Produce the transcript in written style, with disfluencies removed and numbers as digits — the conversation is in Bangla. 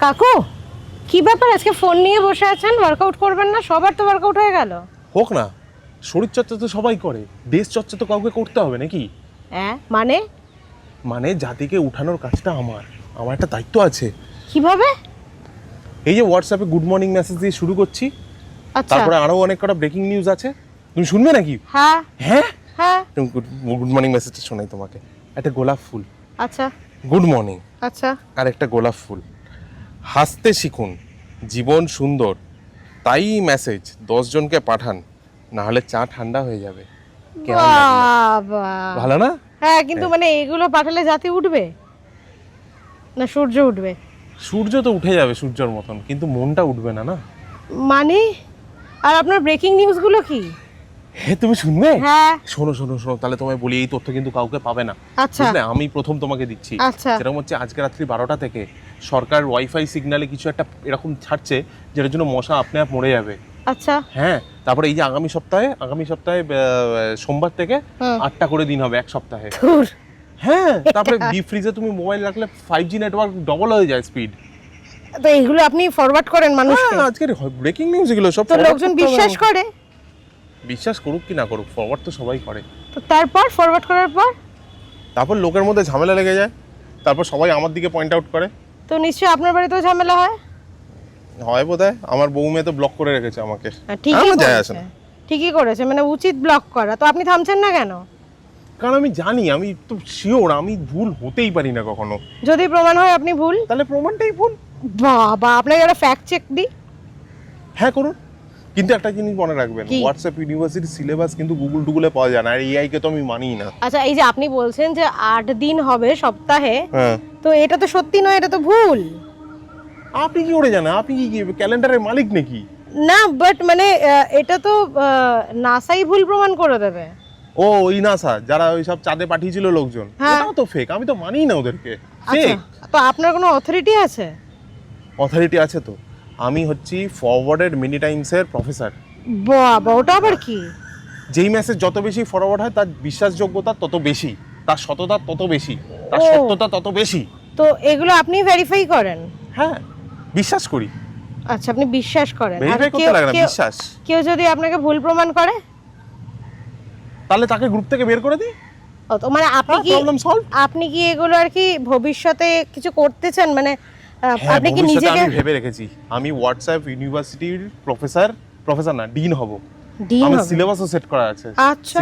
কাকু কি ব্যাপার আজকে ফোন নিয়ে বসে আছেন? ওয়ার্কআউট করবেন না? সবার তো ওয়ার্কআউট হয়ে গেল। হোক না, শরীরচর্চা তো সবাই করে, দেশ চর্চা তো কাউকে করতে হবে নাকি? হ্যাঁ মানে মানে জাতিকে উঠানোর কাজটা আমার একটা দায়িত্ব আছে। কিভাবে? এই যে হোয়াটসঅ্যাপে গুড মর্নিং মেসেজ দিয়ে শুরু করছি, আচ্ছা তারপরে আরো অনেক কটা ব্রেকিং নিউজ আছে, তুমি শুনবে নাকি? হ্যাঁ হ্যাঁ, হ্যাঁ গুড মর্নিং মেসেজটা শোনাই তোমাকে। একটা গোলাপ ফুল, আচ্ছা গুড মর্নিং, আচ্ছা আর একটা গোলাপ ফুল। হাসতে শিখুন, জীবন সুন্দর, তাই মেসেজ 10 জনকে পাঠান, না হলে চা ঠান্ডা হয়ে যাবে। কেমন লাগলো? বাবা ভালো না? হ্যাঁ কিন্তু মানে এগুলো পাঠালে জাতি উঠবে না সূর্য উঠবে? সূর্য তো উঠে যাবে সূর্যের মতন, কিন্তু মনটা উঠবে না না। মানে আর আপনার ব্রেকিং নিউজগুলো কি? হ্যাঁ, তুমি শুনবে? হ্যাঁ শোনো শোনো শোনো, তাহলে তোমায় বলি, এই তথ্য কিন্তু কাউকে পাবে না, আচ্ছা বুঝলে? আমি প্রথম তোমাকে দিচ্ছি। আচ্ছা যেরকম হচ্ছে আজকে রাত্রি 12টা থেকে সরকার ওয়াইফাই সিগন্যালে কিছু একটা এরকম ছাড়ছে, যেটার জন্য মশা আপনি আপ মরে যাবে। আচ্ছা হ্যাঁ, তারপরে এই যে আগামী সপ্তাহে সোমবার থেকে 8টা করে দিন হবে এক সপ্তাহে। ধুর, হ্যাঁ, তারপরে ডিপ ফ্রিজে তুমি মোবাইল রাখলে 5G নেটওয়ার্ক ডবল হয়ে যায় স্পিড। তো এগুলো আপনি ফরওয়ার্ড করেন মানুষকে? আজকের ব্রেকিং নিউজ এগুলো সব তো forward লোকজন করতে হবে বিশ্বাস আমাকে। করে? বিশ্বাস করুক কি না করুক, ফরওয়ার্ড তো সবাই করে। তো তারপর ফরওয়ার্ড করার পর তারপর লোকের মধ্যে ঝামেলা লেগে যায়, তারপর সবাই আমার দিকে পয়েন্ট আউট করে। তো নিশ্চয়ই আপনার বাড়িতেও ঝামেলা হয়? হয় বোধহয়, আমার বউ মেয়ে তো ব্লক করে রেখেছে আমাকে। হ্যাঁ, ঠিকই আমার যায় আসে করেছে না। ঠিকই করেছে, মানে উচিত ব্লক করা। তো আপনি থামছেন না কেন? কারণ আমি জানি, আমি তো শিওর আমি ভুল হতেই পারি না কখনো। যদি প্রমাণ হয় আপনি ভুল, তাহলে প্রমাণটাই ভুল। বাবা আপনাকে একটা ফ্যাক্ট চেক দিই। হ্যাঁ করুন, কিন্তু একটা জিনিস মনে রাখবেন, কি? হোয়াটসঅ্যাপ ইউনিভার্সিটির সিলেবাস কিন্তু গুগলে পাওয়া যায় না, আর এআই কে তো আমি মানিই না। আচ্ছা এই যে আপনি বলছেন যে 8 দিন হবে সপ্তাহে, হ্যাঁ, তো এটা তো সত্যি নয়, এটা তো ভুল। আপনি কি করে জানেন? আপনি কি ক্যালেন্ডারের মালিক নাকি? না বাট মানে এটা তো নাসাই ভুল প্রমাণ করে দেবে। ও ওই নাসা যারা ওই সব চাঁদে পাঠিয়েছিল লোকজন, হ্যাঁ। ওটাও তো ফেক, আমি তো মানিই না ওদেরকে। আচ্ছা ফেক তো আপনার কোনো অথরিটি আছে? অথরিটি আছে তো, আমি হচ্ছি ফরওয়ার্ডেড মিনি টাইমসের প্রফেসর। বাবা ওটা আবার কি? যেই মেসেজ যত বেশি ফরওয়ার্ড হয়, তার বিশ্বাসযোগ্যতা তত বেশি, তার সততা তত বেশি, তার ও। সত্যতা তত বেশি। তো এগুলো আপনি ভেরিফাই করেন? হ্যাঁ, বিশ্বাস করি। আচ্ছা আপনি বিশ্বাস করেন। আর ভেরিফাই করতে লাগে না, বিশ্বাস। কেউ যদি আপনাকে ভুল প্রমাণ করে, তাহলে তাকে গ্রুপ থেকে বের করে দিই, ও তো মানে আপনি কি প্রবলেম সলভ। আপনি কি এগুলো আর কি ভবিষ্যতে কিছু করতে চান? মানে হ্যাঁ, আপনি কি ভবিষ্যতে নিজেকে আমি ভেবে রেখেছি, আমি হোয়াটসঅ্যাপ ইউনিভার্সিটির প্রফেসর না ডিন হব। ডিন আমার হবেন? সিলেবাসও সেট করা আছে। আচ্ছা